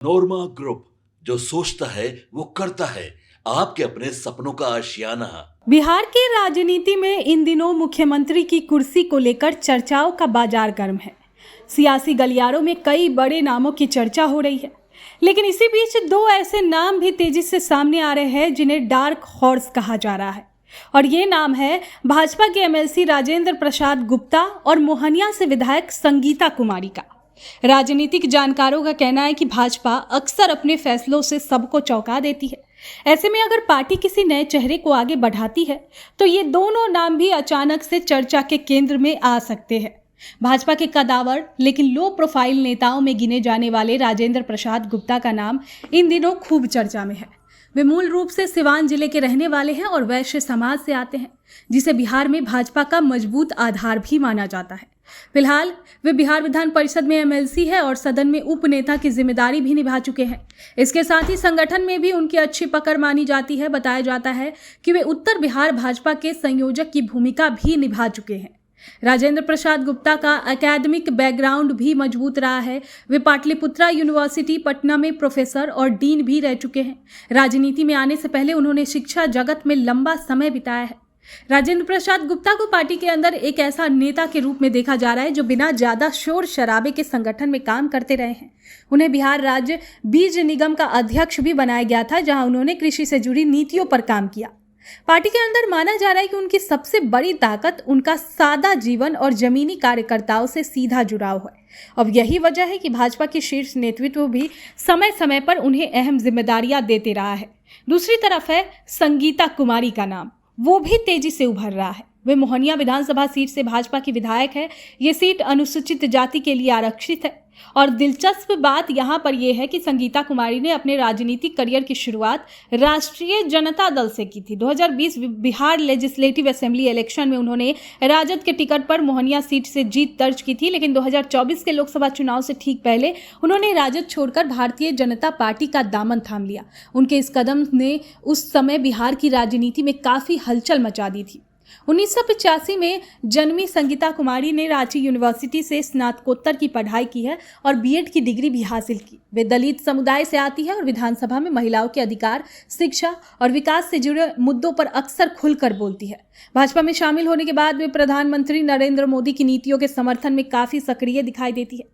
नोरमा group, जो सोचता है वो करता है। आपके अपने सपनों का आशियाना। बिहार की राजनीति में इन दिनों मुख्यमंत्री की कुर्सी को लेकर चर्चाओं का बाजार गर्म है। सियासी गलियारों में कई बड़े नामों की चर्चा हो रही है, लेकिन इसी बीच दो ऐसे नाम भी तेजी से सामने आ रहे हैं जिन्हें डार्क हॉर्स कहा जा रहा है। और ये नाम है भाजपा के एमएलसी राजेंद्र प्रसाद गुप्ता और मोहनिया से विधायक संगीता कुमारी का। राजनीतिक जानकारों का कहना है कि भाजपा अक्सर अपने फैसलों से सबको चौंका देती है। ऐसे में अगर पार्टी किसी नए चेहरे को आगे बढ़ाती है तो ये दोनों नाम भी अचानक से चर्चा के केंद्र में आ सकते हैं। भाजपा के कदावर लेकिन लो प्रोफाइल नेताओं में गिने जाने वाले राजेंद्र प्रसाद गुप्ता का नाम इन दिनों खूब चर्चा में है। वे मूल रूप से सिवान जिले के रहने वाले हैं और वैश्य समाज से आते हैं, जिसे बिहार में भाजपा का मजबूत आधार भी माना जाता है। फिलहाल वे बिहार विधान परिषद में एमएलसी है और सदन में उप नेता की जिम्मेदारी भी निभा चुके हैं। इसके साथ ही संगठन में भी उनकी अच्छी पकड़ मानी जाती है। बताया जाता है कि वे उत्तर बिहार भाजपा के संयोजक की भूमिका भी निभा चुके हैं। राजेंद्र प्रसाद गुप्ता का एकेडमिक बैकग्राउंड भी मजबूत रहा है। वे पाटलिपुत्रा यूनिवर्सिटी पटना में प्रोफेसर और डीन भी रह चुके हैं। राजनीति में आने से पहले उन्होंने शिक्षा जगत में लंबा समय बिताया है। राजेंद्र प्रसाद गुप्ता को पार्टी के अंदर एक ऐसा नेता के रूप में देखा जा रहा है जो बिना ज्यादा शोर शराबे के संगठन में काम करते रहे हैं। उन्हें बिहार राज्य बीज निगम का अध्यक्ष भी बनाया गया था, जहां उन्होंने कृषि से जुड़ी नीतियों पर काम किया। पार्टी के अंदर माना जा रहा है कि उनकी सबसे बड़ी ताकत उनका सादा जीवन और जमीनी कार्यकर्ताओं से सीधा जुड़ाव है। अब यही वजह है कि भाजपा के शीर्ष नेतृत्व भी समय समय पर उन्हें अहम जिम्मेदारियां देते रहा है। दूसरी तरफ है संगीता कुमारी का नाम, वो भी तेजी से उभर रहा है। वे मोहनिया विधानसभा सीट से भाजपा की विधायक है। ये सीट अनुसूचित जाति के लिए आरक्षित है और दिलचस्प बात यहाँ पर यह है कि संगीता कुमारी ने अपने राजनीतिक करियर की शुरुआत राष्ट्रीय जनता दल से की थी। 2020 बिहार लेजिस्लेटिव असेंबली इलेक्शन में उन्होंने राजद के टिकट पर मोहनिया सीट से जीत दर्ज की थी, लेकिन 2024 के लोकसभा चुनाव से ठीक पहले उन्होंने राजद छोड़कर भारतीय जनता पार्टी का दामन थाम लिया। उनके इस कदम ने उस समय बिहार की राजनीति में काफी हलचल मचा दी थी। 1985 में जन्मी संगीता कुमारी ने रांची यूनिवर्सिटी से स्नातकोत्तर की पढ़ाई की है और बीएड की डिग्री भी हासिल की। वे दलित समुदाय से आती है और विधानसभा में महिलाओं के अधिकार, शिक्षा और विकास से जुड़े मुद्दों पर अक्सर खुलकर बोलती है। भाजपा में शामिल होने के बाद वे प्रधानमंत्री नरेंद्र मोदी की नीतियों के समर्थन में काफी सक्रिय दिखाई देती है।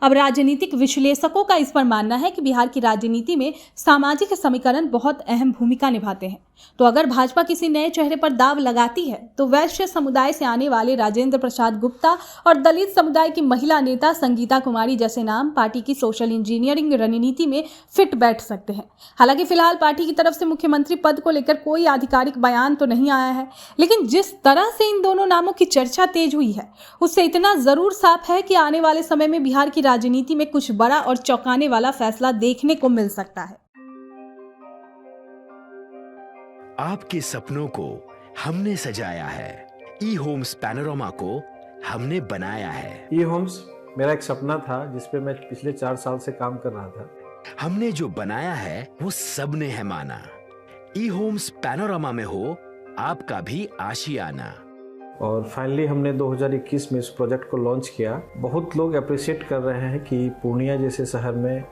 अब राजनीतिक विश्लेषकों का इस पर मानना है कि बिहार की राजनीति में सामाजिक समीकरण बहुत अहम भूमिका निभाते हैं। तो अगर भाजपा किसी नए चेहरे पर दाव लगाती है तो वैश्य समुदाय से आने वाले राजेंद्र प्रसाद गुप्ता और दलित समुदाय की महिला नेता संगीता कुमारी जैसे नाम पार्टी की सोशल इंजीनियरिंग रणनीति में फिट बैठ सकते हैं। हालांकि फिलहाल पार्टी की तरफ से मुख्यमंत्री पद को लेकर कोई आधिकारिक बयान तो नहीं आया है, लेकिन जिस तरह से इन दोनों नामों की चर्चा तेज हुई है उससे इतना जरूर साफ है कि आने वाले समय में बिहार की राजनीति में कुछ बड़ा और चौंकाने वाला फैसला देखने को मिल सकता है। आपके सपनों को हमने सजाया है, ई होम्स पैनोरमा को हमने बनाया है। ई होम्स मेरा एक सपना था जिसपे मैं पिछले 4 साल से काम कर रहा था। हमने जो बनाया है वो सबने है माना। ई होम्स पैनोरमा में हो आपका भी आशियाना। और फाइनली हमने 2021 में इस प्रोजेक्ट को लॉन्च किया। बहुत लोग अप्रिशिएट कर रहे हैं कि पूर्णिया जैसे शहर में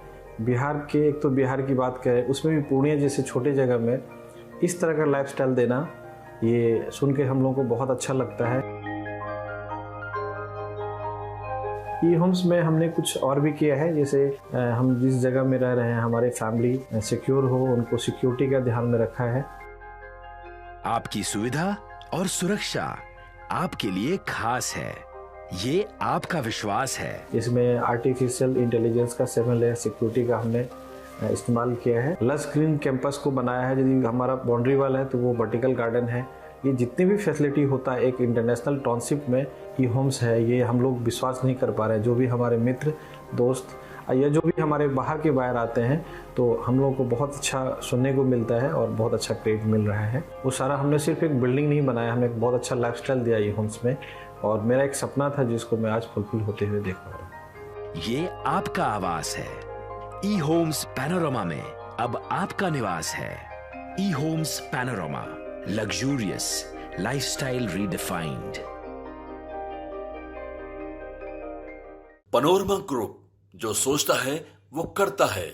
बिहार के, एक तो बिहार की बात करें उसमें भी पूर्णिया जैसे छोटे जगह में इस तरह का लाइफस्टाइल देना, ये सुन के हम लोगों को बहुत अच्छा लगता है। ई होम्स में हमने कुछ और भी किया है, जैसे हम जिस जगह में रह रहे हैं हमारे फैमिली सिक्योर हो, उनको सिक्योरिटी का ध्यान में रखा है। आपकी सुविधा और सुरक्षा आपके लिए खास है, ये आपका विश्वास है। इसमें आर्टिफिशियल इंटेलिजेंस का 7 लेयर सिक्योरिटी का हमने इस्तेमाल किया है। लस ग्रीन कैंपस को बनाया है। यदि हमारा बाउंड्री वाल है तो वो वर्टिकल गार्डन है। ये जितनी भी फैसिलिटी होता है एक इंटरनेशनल टाउनशिप में ई होम्स है, ये हम लोग विश्वास नहीं कर पा रहे हैं। जो भी हमारे मित्र दोस्त या जो भी हमारे बाहर के बाहर आते हैं तो हम लोगों को बहुत अच्छा सुनने को मिलता है और बहुत अच्छा क्रेडिट मिल रहा है। वो सारा हमने सिर्फ एक बिल्डिंग नहीं बनाया, हमने एक बहुत अच्छा लाइफस्टाइल दिया ई होम्स में, और मेरा एक सपना था जिसको मैं आज फुलफिल होते हुए देख पा रहा हूँ। ये आपका आवास है। ई होम्स पैनोरमा में अब आपका निवास है। E homes panorama, luxurious lifestyle redefined. Panorama group, जो सोचता है वो करता है।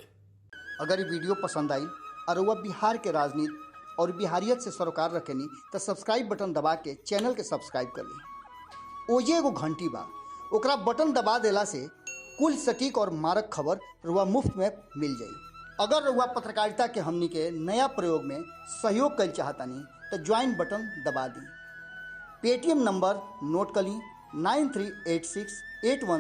अगर ये वीडियो पसंद आई और वह बिहार के राजनीति और बिहारियत से सरोकार रखेनी तो सब्सक्राइब बटन दबा के चैनल के सब्सक्राइब कर ली। ओजे एगो घंटी बा, ओकरा बटन दबा देला से कुल सटीक और मारक खबर रुआ मुफ्त में मिल जाई। अगर रुआ पत्रकारिता के हमनी के नया प्रयोग में सहयोग कर चाहतानी तो ज्वाइन बटन दबा दी। पेटीएम नंबर नोट कर ली 938681